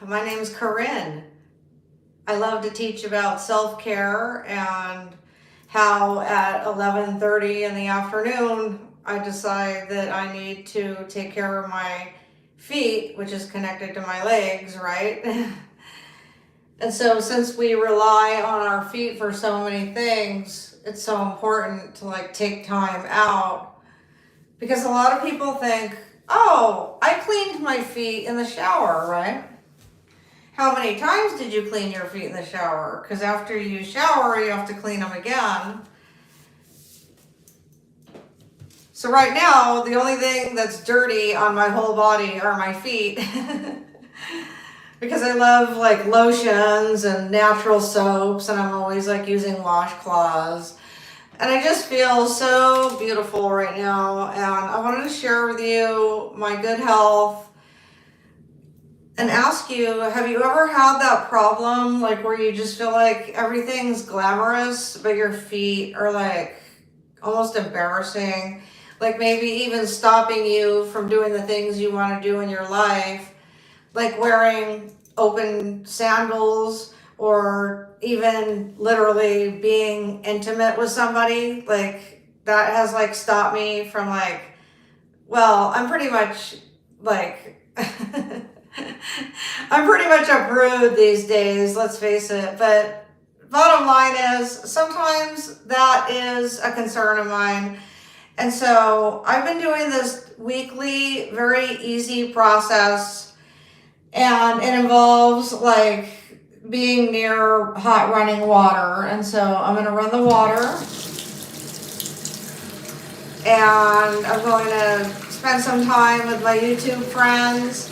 My name's Corin. I love to teach about self-care and how at 11:30 in the afternoon I decide that I need to take care of my feet, which is connected to my legs, right? And so since we rely on our feet for so many things, it's so important to like take time out, because a lot of people think, oh, I cleaned my feet in the shower, right? How many times did you clean your feet in the shower? Because after you shower, you have to clean them again. So right now, the only thing that's dirty on my whole body are my feet. Because I love like lotions and natural soaps, and I'm always like using washcloths. And I just feel so beautiful right now. And I wanted to share with you my good health and ask you, have you ever had that problem like where you just feel like everything's glamorous, but your feet are like almost embarrassing? Like maybe even stopping you from doing the things you want to do in your life, like wearing open sandals or even literally being intimate with somebody. Like that has like stopped me from like, well, I'm pretty much like, I'm pretty much a prude these days, let's face it. But bottom line is sometimes that is a concern of mine. And so I've been doing this weekly, very easy process, and it involves like being near hot running water. And so I'm going to run the water, and I'm going to spend some time with my YouTube friends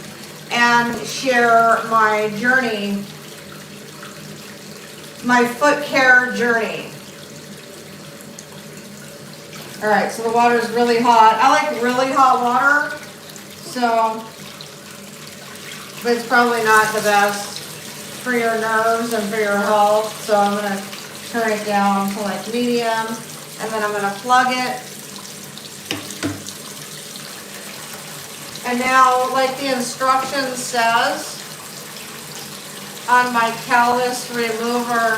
and share my journey, my foot care journey. All right, so the water is really hot. I like really hot water, so, but it's probably not the best for your nerves and for your health. So I'm gonna turn it down to like medium, and then I'm gonna plug it. And now, like the instruction says on my callus remover,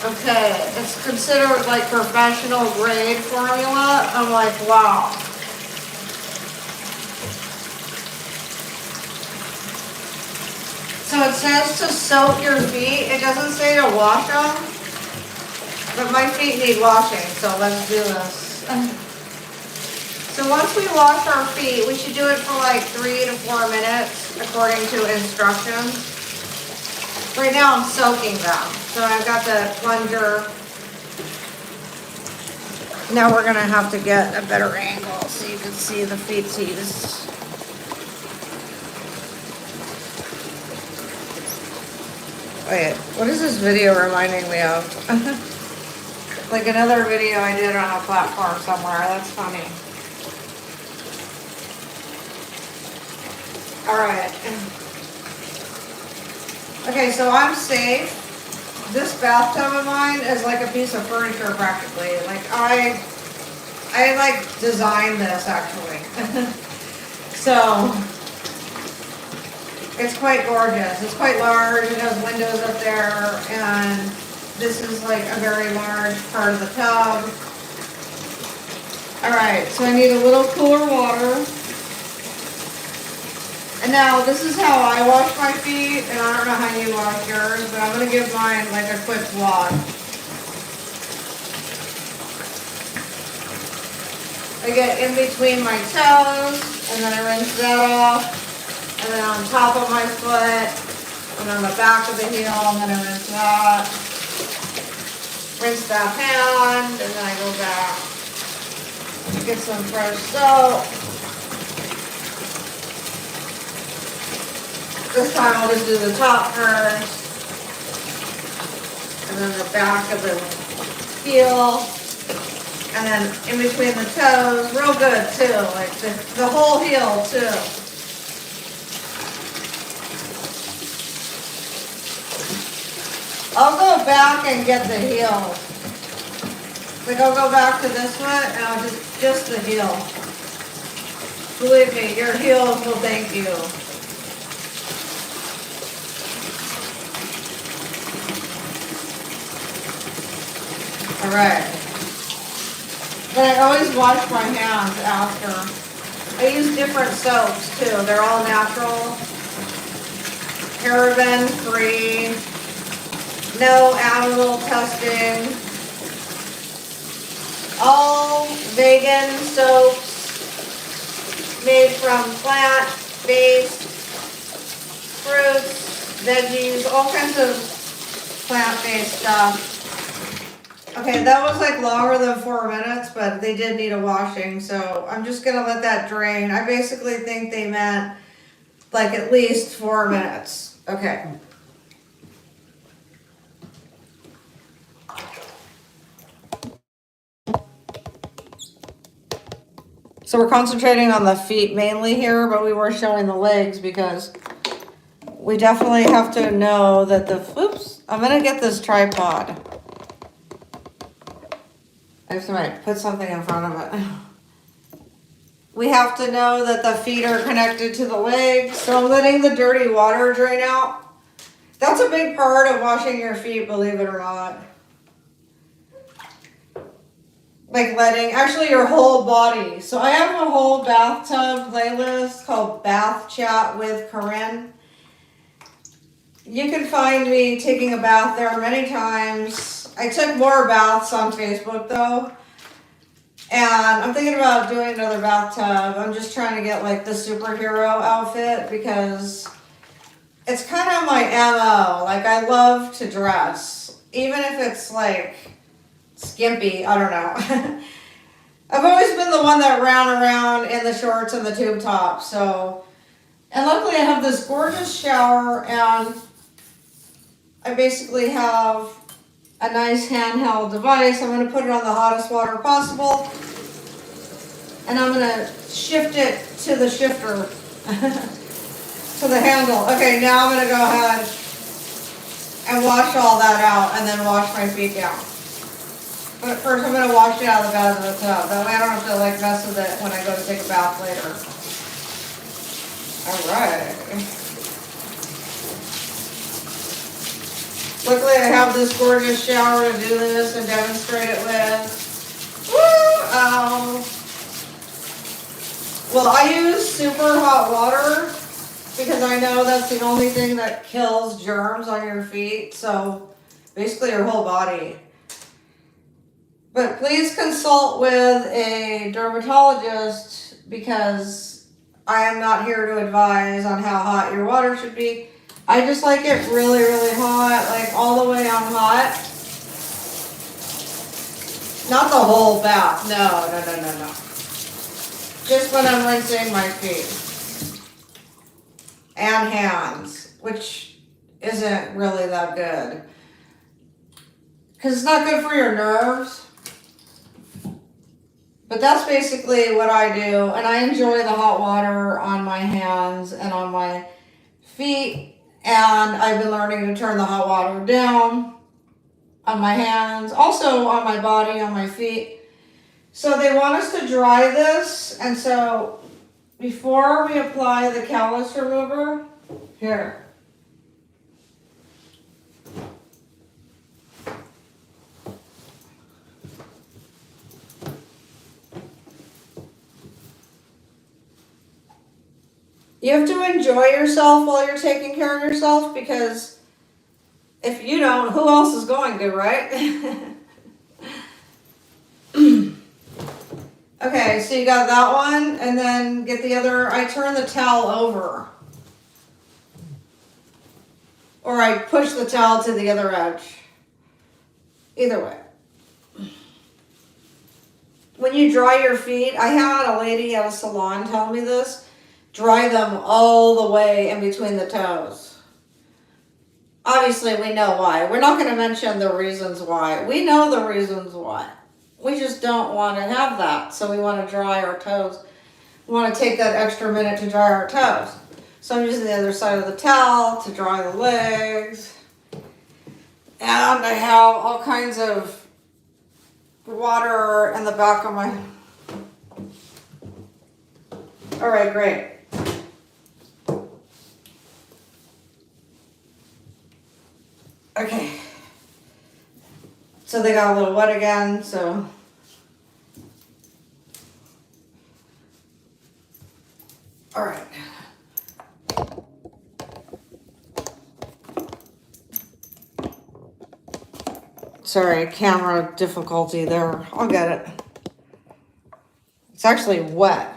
okay, it's considered like professional grade formula. I'm like, wow. So it says to soak your feet. It doesn't say to wash them, but my feet need washing, so let's do this. So once we wash our feet, we should do it for like 3 to 4 minutes according to instructions. Right now I'm soaking them. So I've got the plunger. Now we're gonna have to get a better angle so you can see the feetsies. Wait, what is this video reminding me of? Like another video I did on a platform somewhere. That's funny. All right. Okay, so I'm safe. This bathtub of mine is like a piece of furniture practically. Like I like designed this actually. So it's quite gorgeous. It's quite large. It has windows up there, and this is like a very large part of the tub. All right, so I need a little cooler water. And now this is how I wash my feet, and I don't know how you wash yours, but I'm gonna give mine like a quick wash. I get in between my toes, and then I rinse that off, and then on top of my foot, and on the back of the heel, and then I rinse that. Rinse that hand, and then I go back. Get some fresh soap. This time I'll just do the top first, and then the back of the heel, and then in between the toes, real good too, like the whole heel too. I'll go back and get the heel. Like I'll go back to this one and I'll just the heel. Believe me, your heels will thank you. All right. But I always wash my hands after. I use different soaps too. They're all natural, paraben free, no animal testing, all vegan soaps made from plant-based fruits, veggies, all kinds of plant-based stuff. Okay, that was like longer than 4 minutes, but they did need a washing, so I'm just gonna let that drain. I basically think they meant like at least 4 minutes. Okay. So we're concentrating on the feet mainly here, but we were showing the legs because we definitely have to know that oops, I'm gonna get this tripod. I have to put something in front of it. We have to know that the feet are connected to the legs. So I'm letting the dirty water drain out. That's a big part of washing your feet, believe it or not. Like letting, actually your whole body. So I have a whole bathtub playlist called Bath Chat with Corin. You can find me taking a bath there many times. I took more baths on Facebook though. And I'm thinking about doing another bathtub. I'm just trying to get like the superhero outfit because it's kind of my MO. Like I love to dress. Even if it's like skimpy, I don't know. I've always been the one that ran around in the shorts and the tube top. So, and luckily I have this gorgeous shower and I basically have a nice handheld device. I'm going to put it on the hottest water possible. And I'm going to shift it to the shifter, to the handle. Okay, now I'm going to go ahead and wash all that out and then wash my feet down. But first I'm going to wash it out of the bottom of the tub. That way I don't have to like mess with it when I go to take a bath later. All right. Luckily I have this gorgeous shower to do this and demonstrate it with. Woo! Oh. Well, I use super hot water because I know that's the only thing that kills germs on your feet. So basically your whole body. But please consult with a dermatologist because I am not here to advise on how hot your water should be. I just like it really, really hot, like all the way on hot. Not the whole bath, no. Just when I'm rinsing my feet. And hands, which isn't really that good. Because it's not good for your nerves. But that's basically what I do. And I enjoy the hot water on my hands and on my feet. And I've been learning to turn the hot water down on my hands. Also on my body, on my feet. So they want us to dry this. And so before we apply the callus remover, here. You have to enjoy yourself while you're taking care of yourself because if you don't, who else is going to, right? Okay, so you got that one and then get the other, I turn the towel over. Or I push the towel to the other edge. Either way. When you dry your feet, I had a lady at a salon tell me this. Dry them all the way in between the toes. Obviously, we know why. We're not going to mention the reasons why. We know the reasons why. We just don't want to have that. So we want to dry our toes. We want to take that extra minute to dry our toes. So I'm using the other side of the towel to dry the legs. And I have all kinds of water in the back of my... All right, great. Okay. So they got a little wet again, so. All right. Sorry, camera difficulty there. I'll get it. It's actually wet.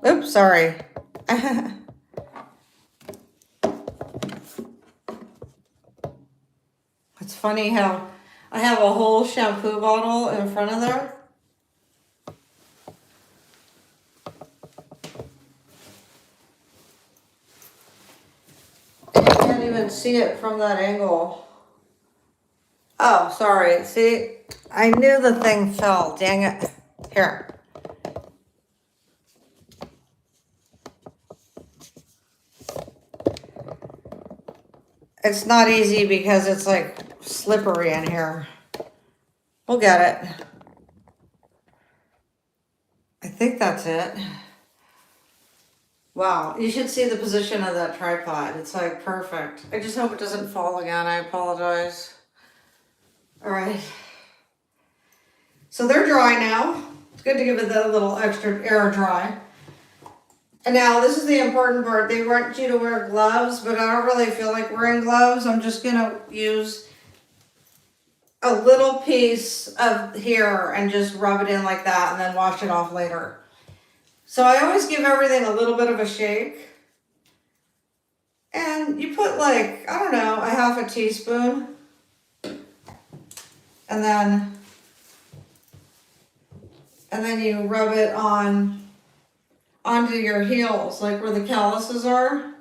Oops, sorry. It's funny how I have a whole shampoo bottle in front of there. And you can't even see it from that angle. Oh, sorry. See, I knew the thing fell. Dang it. Here. It's not easy because it's like slippery in here. We'll get it. I think that's it. Wow, you should see the position of that tripod. It's like perfect. I just hope it doesn't fall again. I apologize. All right. So they're dry now. It's good to give it that little extra air dry. And now this is the important part. They want you to wear gloves, but I don't really feel like wearing gloves. I'm just gonna use a little piece of here and just rub it in like that and then wash it off later. So I always give everything a little bit of a shake. And you put like, I don't know, a half a teaspoon. And then you rub it onto your heels, like where the calluses are.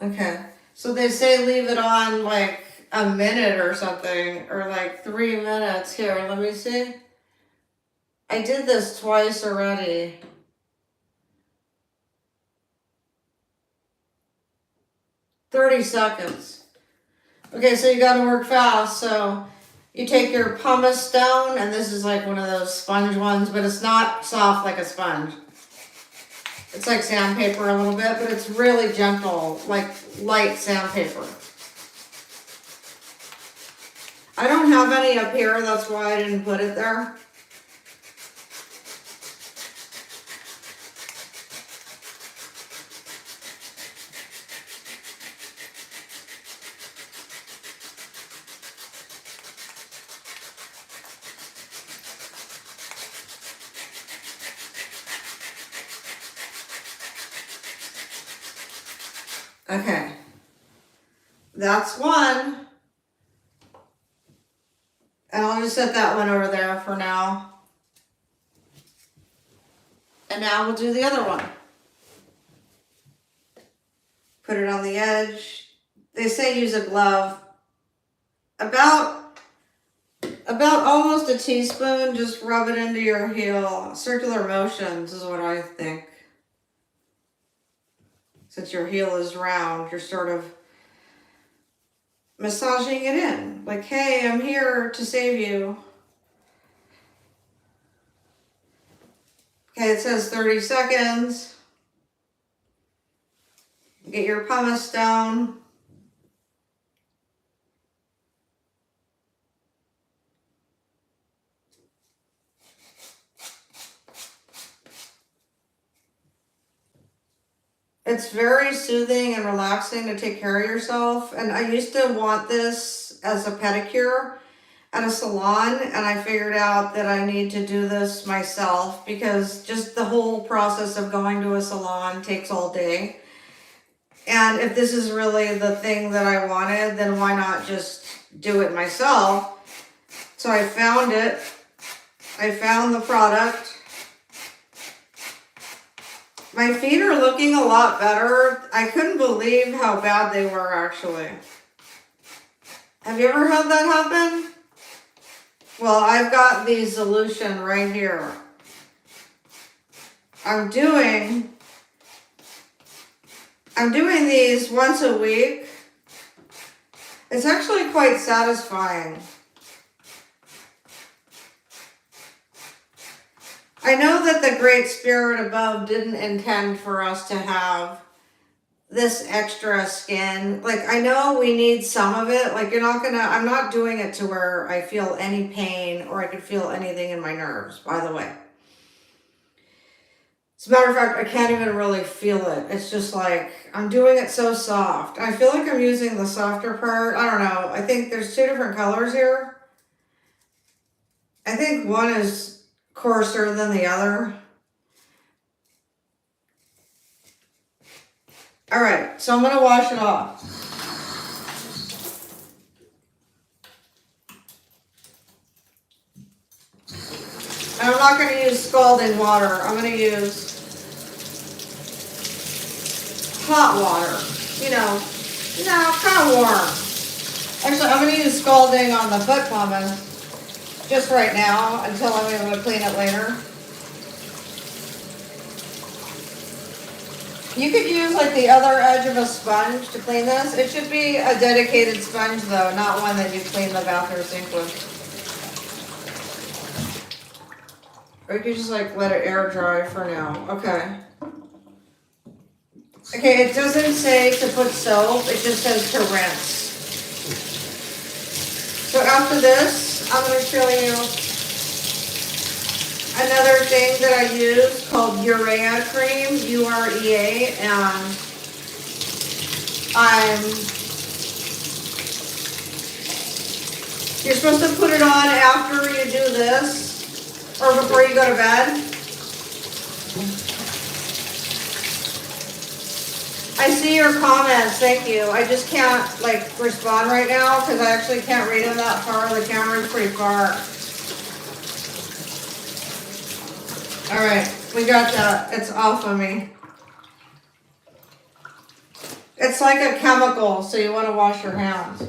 Okay, so they say leave it on like a minute or something, or like 3 minutes. Here, let me see. I did this twice already. "30 seconds. Okay, so you gotta work fast. So you take your pumice stone, and this is like one of those sponge ones, but it's not soft like a sponge. It's like sandpaper a little bit, but it's really gentle, like light sandpaper. I don't have any up here, that's why I didn't put it there. Okay, that's one. And I'll just set that one over there for now. And now we'll do the other one. Put it on the edge. They say use a glove. About almost a teaspoon, just rub it into your heel. Circular motions is what I think. Since your heel is round, you're sort of massaging it in. Like, hey, I'm here to save you. Okay, it says 30 seconds. Get your pumice stone. It's very soothing and relaxing to take care of yourself. And I used to want this as a pedicure at a salon, and I figured out that I need to do this myself because just the whole process of going to a salon takes all day. And if this is really the thing that I wanted, then why not just do it myself? So I found it. I found the product. My feet are looking a lot better. I couldn't believe how bad they were, actually. Have you ever had that happen? Well, I've got the solution right here. I'm doing I'm doing these once a week. It's actually quite satisfying. I know that the Great Spirit above didn't intend for us to have this extra skin. Like, I know we need some of it. Like, I'm not doing it to where I feel any pain or I could feel anything in my nerves, by the way. As a matter of fact, I can't even really feel it. It's just like, I'm doing it so soft. I feel like I'm using the softer part. I don't know. I think there's two different colors here. I think one is coarser than the other. All right, so I'm going to wash it off. And I'm not going to use scalding water. I'm going to use hot water. Kind of warm. Actually, I'm going to use scalding on the foot pumice just right now until I'm able to clean it later. You could use like the other edge of a sponge to clean this. It should be a dedicated sponge though, not one that you clean the bathroom sink with. Or you could just like let it air dry for now. Okay. Okay, it doesn't say to put soap, it just says to rinse. So after this, I'm going to show you another thing that I use called Urea cream, U-R-E-A, and you're supposed to put it on after you do this, or before you go to bed. I see your comments, thank you. I just can't respond right now because I actually can't read them that far. The camera's pretty far. All right, we got that. It's off of me. It's like a chemical, so you want to wash your hands.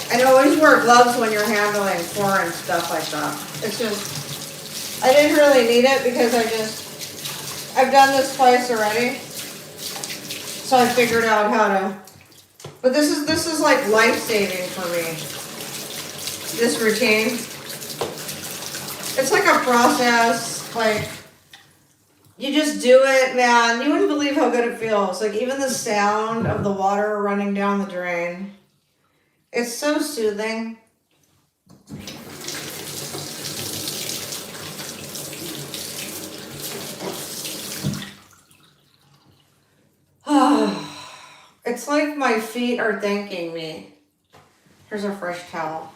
And always wear gloves when you're handling foreign stuff like that. It's just, I didn't really need it because I've done this twice already. So I figured out how to, but this is like life-saving for me. This routine. It's like a process, like, you just do it, man. You wouldn't believe how good it feels. Like even the sound of the water running down the drain. It's so soothing. It's like my feet are thanking me. Here's a fresh towel.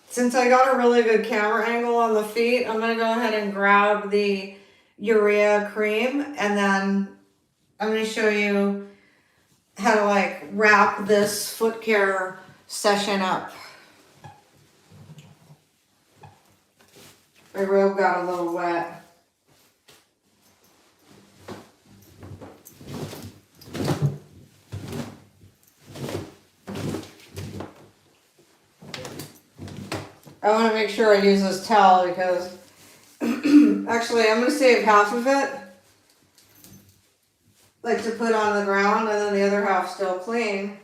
Since I got a really good camera angle on the feet, I'm going to go ahead and grab the Urea cream and then I'm going to show you how to wrap this foot care session up. My robe got a little wet. I want to make sure I use this towel because actually I'm going to save half of it. To put on the ground and then the other half still clean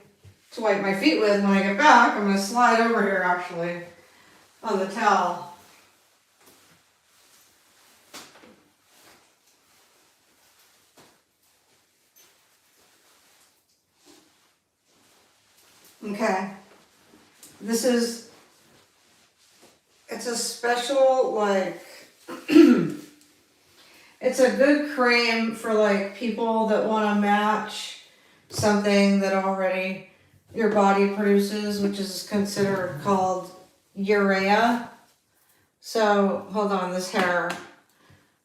to wipe my feet with when I get back. I'm going to slide over here actually on the towel. Okay. It's a special it's a good cream for people that want to match something that already your body produces, which is considered called urea. So hold on, this hair.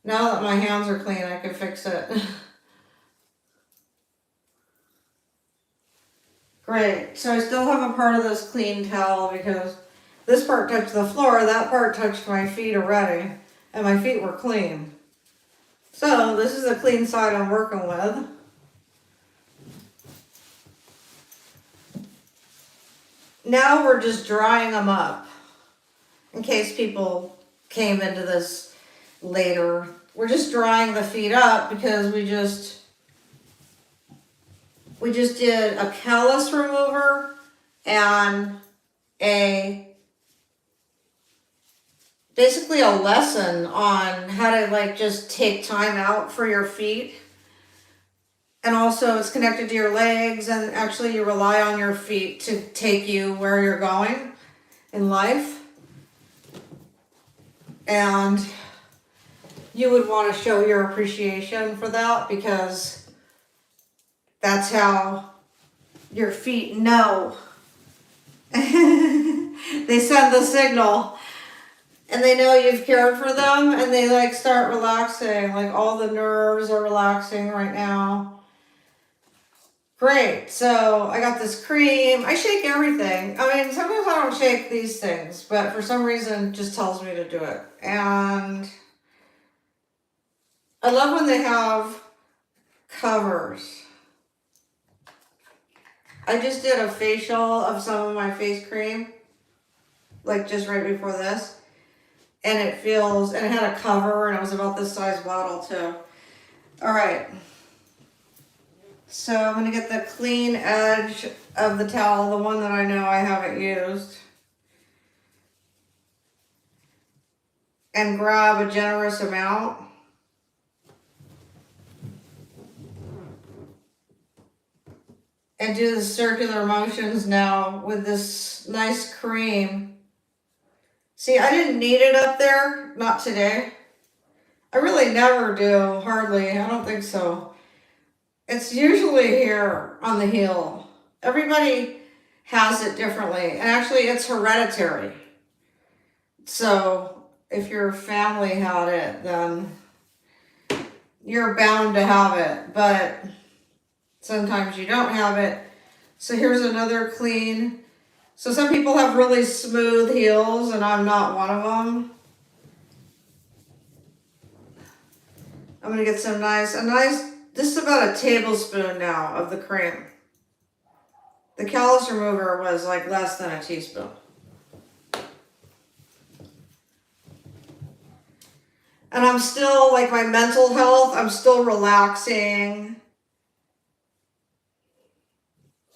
Now that my hands are clean, I can fix it. Great. So I still have a part of this clean towel because this part touched the floor, that part touched my feet already, and my feet were clean. So this is the clean side I'm working with. Now we're just drying them up. In case people came into this later, we're just drying the feet up because we just did a callus remover and basically a lesson on how to like just take time out for your feet. And also it's connected to your legs, and actually you rely on your feet to take you where you're going in life. And you would want to show your appreciation for that, because that's how your feet know. They send the signal, and they know you've cared for them, and they like start relaxing. Like all the nerves are relaxing right now. Great. So I got this cream. I shake everything. I mean, sometimes I don't shake these things, but for some reason it just tells me to do it. And I love when they have covers. I just did a facial of some of my face cream, like just right before this. And it had a cover, and it was about this size bottle too. All right. So I'm going to get the clean edge of the towel, the one that I know I haven't used, and grab a generous amount. And do the circular motions now with this nice cream. See, I didn't need it up there, not today. I really never do, hardly, I don't think so. It's usually here on the heel. Everybody has it differently. And actually it's hereditary. So if your family had it, then you're bound to have it. But sometimes you don't have it. So here's another clean. So some people have really smooth heels, and I'm not one of them. I'm going to get some nice, this is about a tablespoon now of the cream. The callus remover was like less than a teaspoon. And I'm still, like my mental health, I'm still relaxing.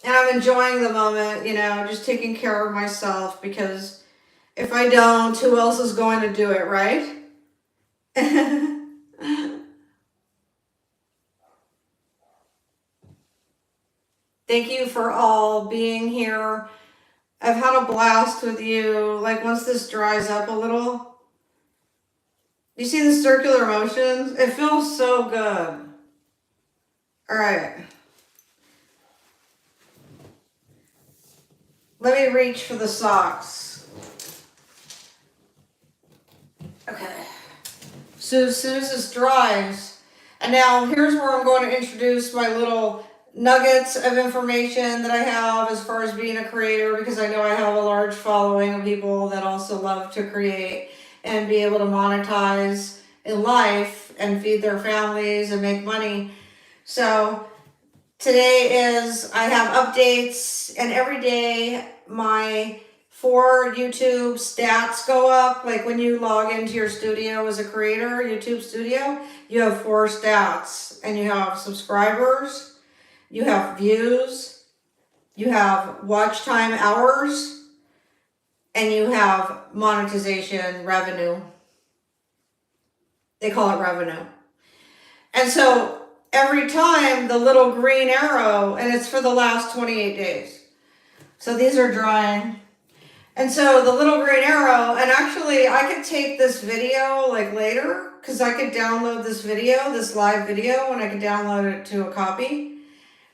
And I'm enjoying the moment, you know, just taking care of myself, because if I don't, who else is going to do it, right? Thank you for all being here. I've had a blast with you. Like once this dries up a little, you see the circular motions? It feels so good. All right. Let me reach for the socks. Okay. So as soon as this dries, and now here's where I'm going to introduce my little nuggets of information that I have as far as being a creator, because I know I have a large following of people that also love to create and be able to monetize in life and feed their families and make money. So today I have updates, and every day my 4 YouTube stats go up. Like when you log into your studio as a creator, YouTube studio, you have 4 stats, and you have subscribers, you have views, you have watch time hours, and you have monetization revenue. They call it revenue. And so every time the little green arrow, and it's for the last 28 days. So these are drying. And so the little green arrow, and actually I could take this video like later, because I could download this video, this live video, and I could download it to a copy.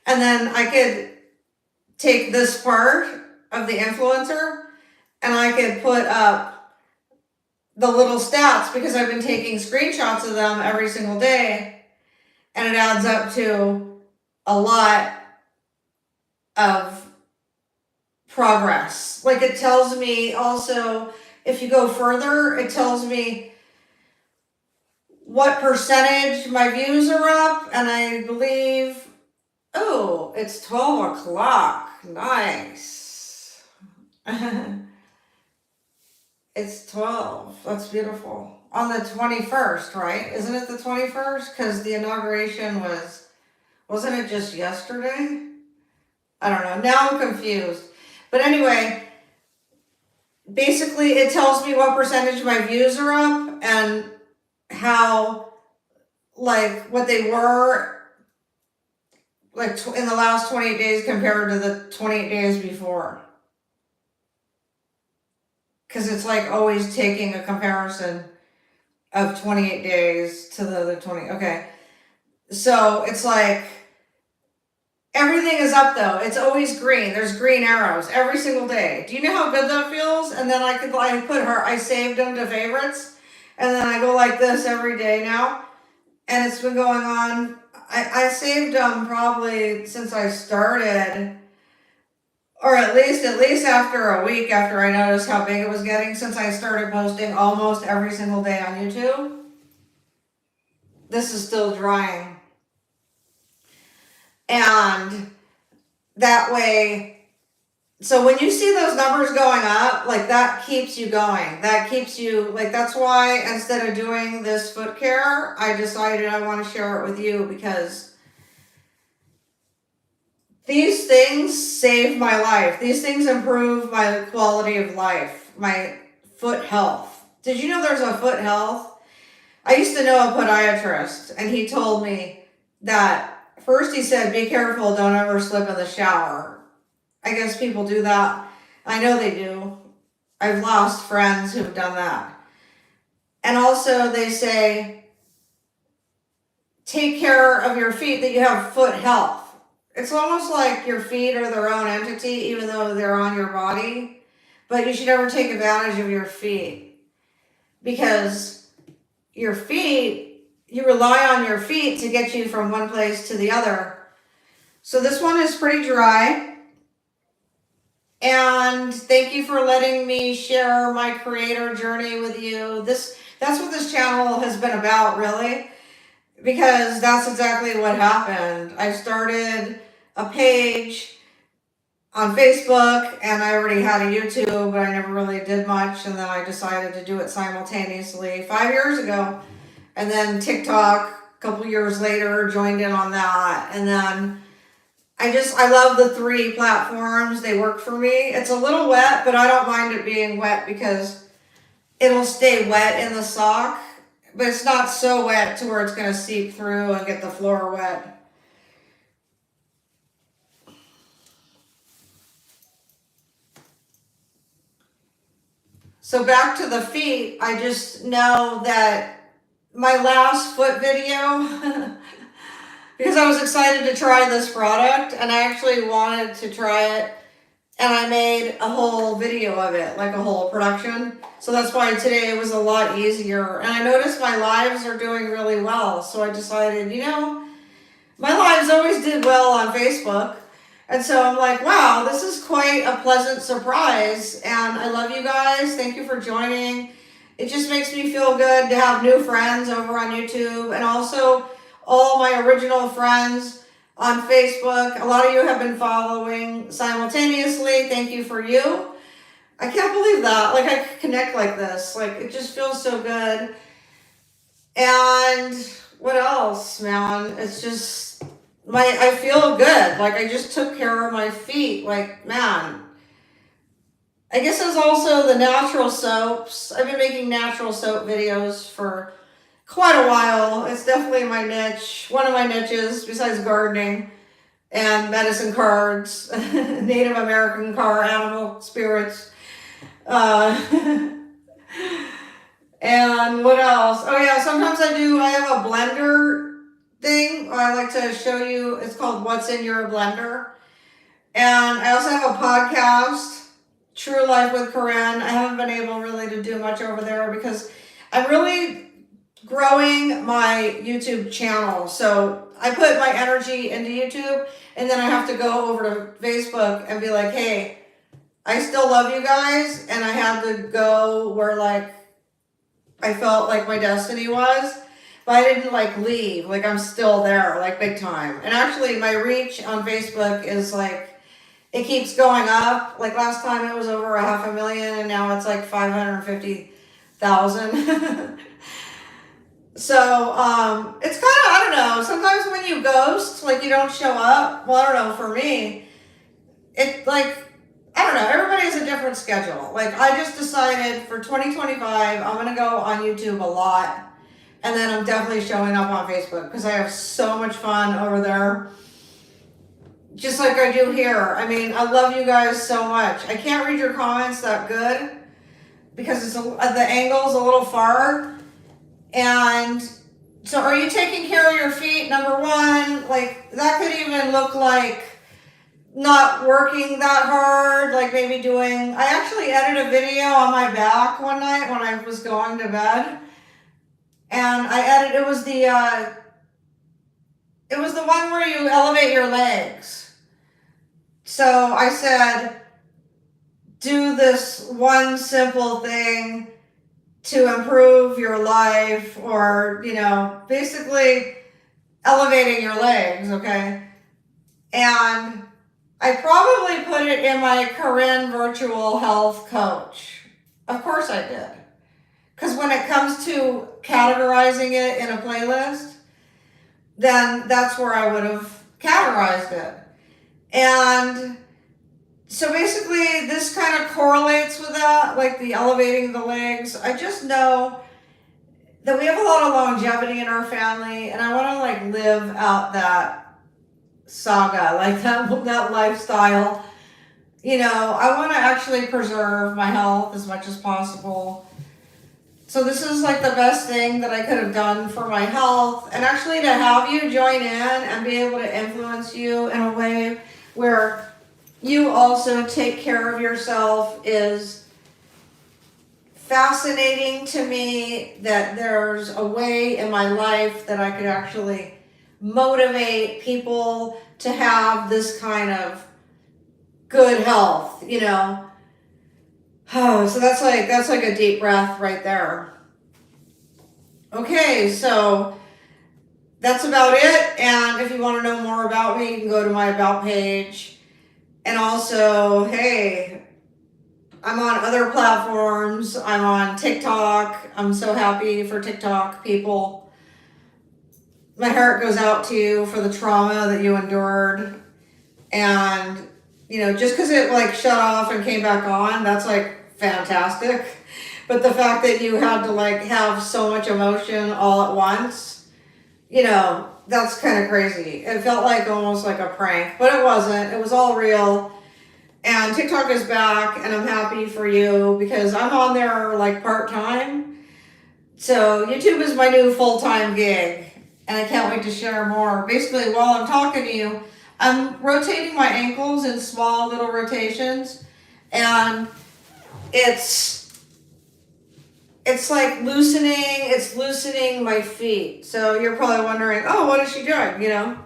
And then I could take this part of the influencer, and I could put up the little stats, because I've been taking screenshots of them every single day, and it adds up to a lot of progress. Like it tells me also, if you go further, it tells me what percentage my views are up, and I believe, oh, it's 12 o'clock. Nice. It's 12. That's beautiful. On the 21st, right? Isn't it the 21st? Because the inauguration wasn't it just yesterday? I don't know. Now I'm confused. But anyway, basically it tells me what percentage my views are up and how, like, what they were, like, in the last 28 days compared to the 28 days before. Because it's like always taking a comparison of 28 days to the other 20. Okay. So it's like everything is up though. It's always green. There's green arrows every single day. Do you know how good that feels? And then I saved them to favorites. And then I go like this every day now. And it's been going on. I saved them probably since I started, or at least after a week after I noticed how big it was getting, since I started posting almost every single day on YouTube. This is still drying. And that way, so when you see those numbers going up, like, that keeps you going. That keeps you, like, that's why instead of doing this foot care, I decided I want to share it with you, because these things save my life. These things improve my quality of life, my foot health. Did you know there's a foot health? I used to know a podiatrist, and he told me that, first he said, be careful, don't ever slip in the shower. I guess people do that. I know they do. I've lost friends who've done that. And also they say, take care of your feet, that you have foot health. It's almost like your feet are their own entity, even though they're on your body. But you should never take advantage of your feet, because your feet, you rely on your feet to get you from one place to the other. So this one is pretty dry. And thank you for letting me share my creator journey with you. That's what this channel has been about, really. Because that's exactly what happened. I started a page on Facebook, and I already had a YouTube, but I never really did much. And then I decided to do it simultaneously 5 years ago. And then TikTok, a couple years later, joined in on that. And then I love the 3 platforms. They work for me. It's a little wet, but I don't mind it being wet, because it'll stay wet in the sock. But it's not so wet to where it's going to seep through and get the floor wet. So back to the feet, I just know that my last foot video, because I was excited to try this product, and I actually wanted to try it, and I made a whole video of it, like a whole production. So that's why today it was a lot easier. And I noticed my lives are doing really well. So I decided, my lives always did well on Facebook. And so I'm like, wow, this is quite a pleasant surprise. And I love you guys. Thank you for joining. It just makes me feel good to have new friends over on YouTube, and also all my original friends on Facebook. A lot of you have been following simultaneously. Thank you for you. I can't believe that. Like, I could connect like this. Like, it just feels so good. And what else, man? It's just, I feel good. Like, I just took care of my feet. Like, man. I guess it's also the natural soaps. I've been making natural soap videos for quite a while. It's definitely my niche. One of my niches, besides gardening and medicine cards, Native American car, animal spirits. And what else? Oh yeah, sometimes I have a blender thing. I like to show you. It's called What's in Your Blender. And I also have a podcast, True Life with Corin. I haven't been able really to do much over there, because I'm really growing my YouTube channel. So I put my energy into YouTube, and then I have to go over to Facebook and be like, hey, I still love you guys. And I had to go where, like, I felt like my destiny was. but I didn't like leave. Like I'm still there, like big time. And actually my reach on Facebook is like, it keeps going up. Like last time it was over 500,000 and now it's like 550,000. So, it's kind of, I don't know, sometimes when you ghost, like you don't show up, well, I don't know, for me, it like, I don't know, everybody has a different schedule. Like I just decided for 2025, I'm going to go on YouTube a lot. And then I'm definitely showing up on Facebook because I have so much fun over there. Just like I do here. I mean, I love you guys so much. I can't read your comments that good because the angle's a little far. And so are you taking care of your feet? Number one, like that could even look like not working that hard, like maybe doing, I actually edited a video on my back one night when I was going to bed. And it was the one where you elevate your legs. So I said, do this one simple thing to improve your life, or, you know, basically elevating your legs, okay? And I probably put it in my Corin virtual health coach. Of course I did. Because when it comes to categorizing it in a playlist, then that's where I would have categorized it. And so basically this kind of correlates with that, like the elevating the legs. I just know that we have a lot of longevity in our family, and I want to like live out that saga, like that lifestyle. You know, I want to actually preserve my health as much as possible. So this is like the best thing that I could have done for my health, and actually to have you join in and be able to influence you in a way where you also take care of yourself is fascinating to me. That there's a way in my life that I could actually motivate people to have this kind of good health, you know. Oh, so that's like a deep breath right there. Okay, so that's about it. And if you want to know more about me, you can go to my About page. And also, hey, I'm on other platforms. I'm on TikTok. I'm so happy for TikTok people. My heart goes out to you for the trauma that you endured. And, you know, just because it like shut off and came back on, that's like fantastic. But the fact that you had to like have so much emotion all at once, you know, that's kind of crazy. It felt like almost like a prank, but it wasn't. It was all real. And TikTok is back, and I'm happy for you because I'm on there like part-time. So YouTube is my new full-time gig, and I can't wait to share more. Basically, while I'm talking to you, I'm rotating my ankles in small little rotations, and it's like loosening my feet. So you're probably wondering, oh, what is she doing? You know,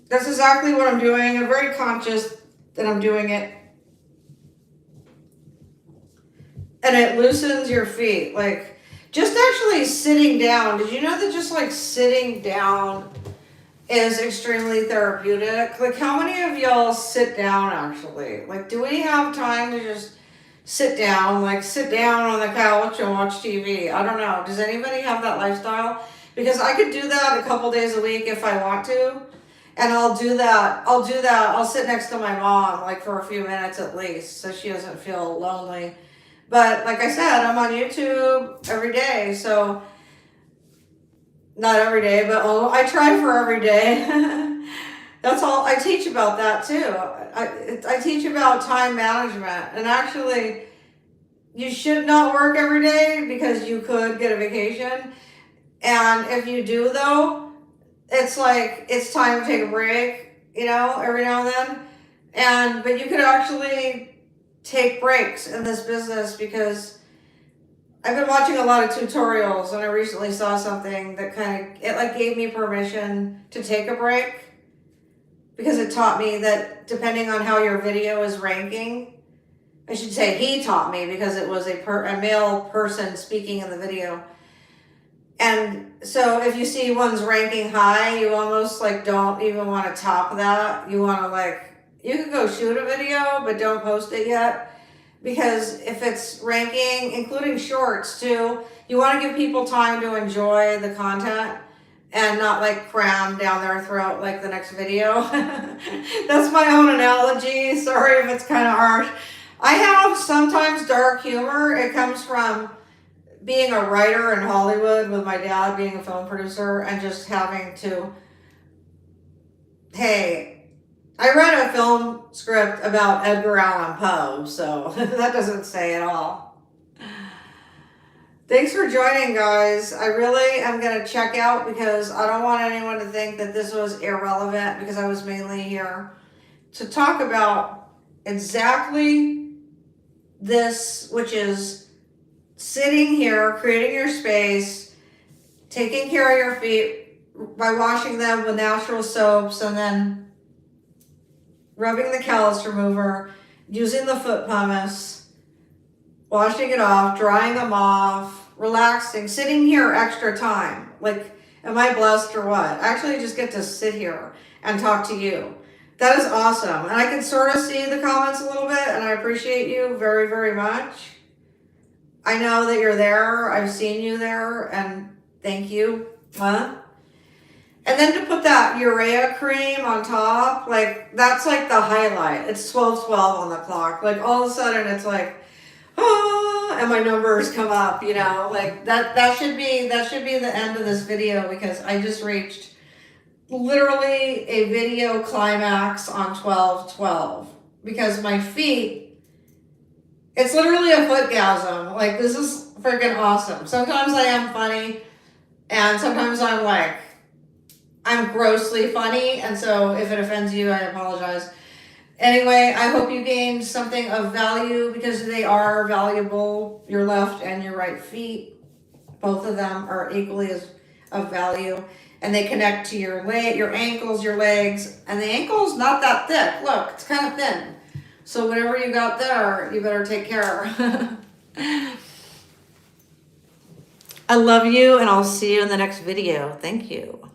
that's exactly what I'm doing. I'm very conscious that I'm doing it. And it loosens your feet. Like just actually sitting down. Did you know that just like sitting down is extremely therapeutic? Like how many of y'all sit down actually? Like do we have time to just sit down on the couch and watch TV? I don't know. Does anybody have that lifestyle? Because I could do that a couple days a week if I want to. And I'll do that. I'll sit next to my mom like for a few minutes at least so she doesn't feel lonely. But like I said, I'm on YouTube every day. So not every day, but I try for every day. That's all. I teach about that too. I teach about time management, and actually you should not work every day because you could get a vacation. And if you do though, it's like it's time to take a break, you know, every now and then. But you could actually take breaks in this business because I've been watching a lot of tutorials, and I recently saw something that it like gave me permission to take a break. Because it taught me that depending on how your video is ranking, I should say he taught me because it was a male person speaking in the video. And so if you see one's ranking high, you almost like don't even want to top that. You want to like, you could go shoot a video, but don't post it yet. Because if it's ranking, including shorts too, you want to give people time to enjoy the content and not like cram down their throat like the next video. That's my own analogy. Sorry if it's kind of harsh. I have sometimes dark humor. It comes from being a writer in Hollywood with my dad being a film producer and just having to, hey, I read a film script about Edgar Allan Poe, so that doesn't say it all. Thanks for joining, guys. I really am going to check out because I don't want anyone to think that this was irrelevant because I was mainly here to talk about exactly this, which is sitting here, creating your space, taking care of your feet by washing them with natural soaps and then rubbing the callus remover, using the foot pumice, washing it off, drying them off, relaxing, sitting here extra time. Like, am I blessed or what? I actually just get to sit here and talk to you. That is awesome. And I can sort of see the comments a little bit, and I appreciate you very, very much. I know that you're there. I've seen you there, and thank you. Huh? And then to put that urea cream on top, like, that's like the highlight. It's 12:12 on the clock. Like, all of a sudden, it's like, ah, and my numbers come up, you know? Like, that should be the end of this video because I just reached literally a video climax on 12:12 because my feet, it's literally a footgasm. Like, this is freaking awesome. Sometimes I am funny, and sometimes I'm grossly funny, and so if it offends you, I apologize. Anyway, I hope you gained something of value because they are valuable. Your left and your right feet, both of them are equally as of value, and they connect to your ankles, your legs, and the ankle's not that thick. Look, it's kind of thin. So whatever you got there, you better take care. I love you, and I'll see you in the next video. Thank you.